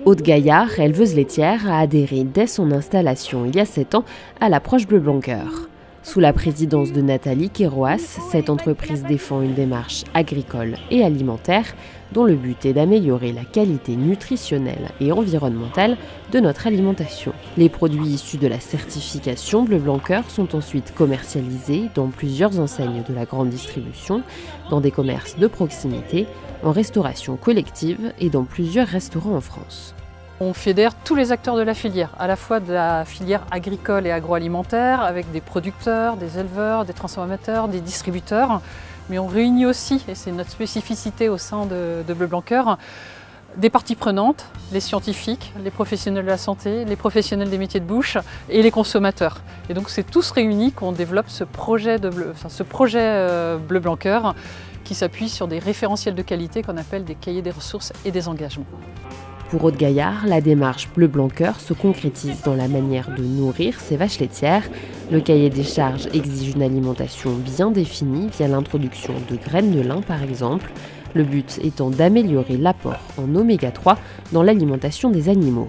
Aude Gaillard, éleveuse laitière, a adhéré dès son installation il y a 7 ans à l'approche Bleu Blanc Cœur. Sous la présidence de Nathalie Kéroas, cette entreprise défend une démarche agricole et alimentaire dont le but est d'améliorer la qualité nutritionnelle et environnementale de notre alimentation. Les produits issus de la certification Bleu Blanc Cœur sont ensuite commercialisés dans plusieurs enseignes de la grande distribution, dans des commerces de proximité, en restauration collective et dans plusieurs restaurants en France. On fédère tous les acteurs de la filière, à la fois de la filière agricole et agroalimentaire, avec des producteurs, des éleveurs, des transformateurs, des distributeurs. Mais on réunit aussi, et c'est notre spécificité au sein de Bleu Blanc Cœur, des parties prenantes, les scientifiques, les professionnels de la santé, les professionnels des métiers de bouche et les consommateurs. Et donc c'est tous réunis qu'on développe ce projet Bleu Blanc Cœur qui s'appuie sur des référentiels de qualité qu'on appelle des cahiers des ressources et des engagements. Pour Aude Gaillard, la démarche Bleu Blanc Cœur se concrétise dans la manière de nourrir ses vaches laitières. Le cahier des charges exige une alimentation bien définie via l'introduction de graines de lin par exemple, le but étant d'améliorer l'apport en oméga 3 dans l'alimentation des animaux.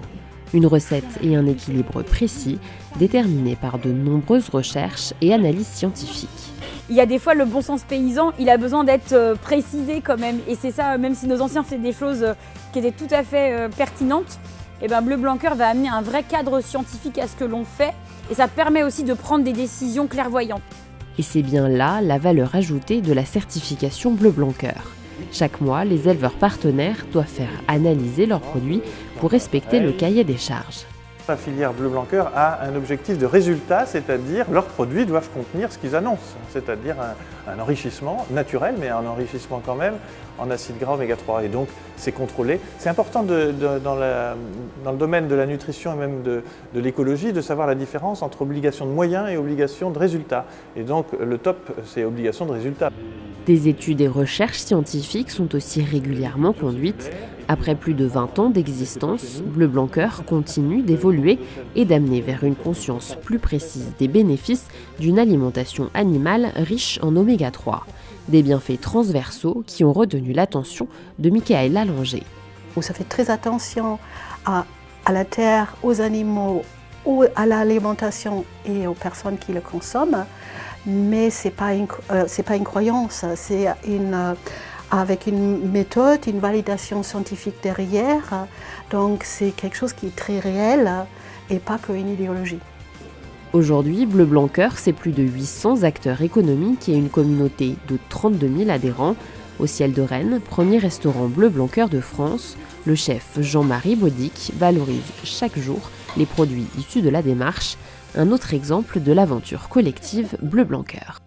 Une recette et un équilibre précis, déterminés par de nombreuses recherches et analyses scientifiques. Il y a des fois le bon sens paysan, il a besoin d'être précisé quand même. Et c'est ça, même si nos anciens faisaient des choses qui étaient tout à fait pertinentes, et ben Bleu Blanc Cœur va amener un vrai cadre scientifique à ce que l'on fait. Et ça permet aussi de prendre des décisions clairvoyantes. Et c'est bien là la valeur ajoutée de la certification Bleu Blanc Cœur. Chaque mois, les éleveurs partenaires doivent faire analyser leurs produits pour respecter le cahier des charges. La filière Bleu Blanc Cœur a un objectif de résultat, c'est-à-dire leurs produits doivent contenir ce qu'ils annoncent, c'est-à-dire un enrichissement naturel, mais un enrichissement quand même en acides gras oméga 3. Et donc c'est contrôlé. C'est important dans le domaine de la nutrition et même de l'écologie de savoir la différence entre obligation de moyens et obligation de résultat. Et donc le top, c'est obligation de résultat. Des études et recherches scientifiques sont aussi régulièrement conduites. Après plus de 20 ans d'existence, Bleu Blanc Cœur continue d'évoluer et d'amener vers une conscience plus précise des bénéfices d'une alimentation animale riche en oméga 3. Des bienfaits transversaux qui ont retenu l'attention de Michaël Lallanger. Ça fait très attention à la terre, aux animaux, à l'alimentation et aux personnes qui le consomment. Mais ce n'est pas une croyance, c'est avec une méthode, une validation scientifique derrière. Donc c'est quelque chose qui est très réel et pas qu'une idéologie. Aujourd'hui, Bleu Blanc Cœur, c'est plus de 800 acteurs économiques et une communauté de 32 000 adhérents. Au Ciel de Rennes, premier restaurant Bleu Blanc Cœur de France, le chef Jean-Marie Baudic valorise chaque jour les produits issus de la démarche. Un autre exemple de l'aventure collective Bleu Blanc Cœur.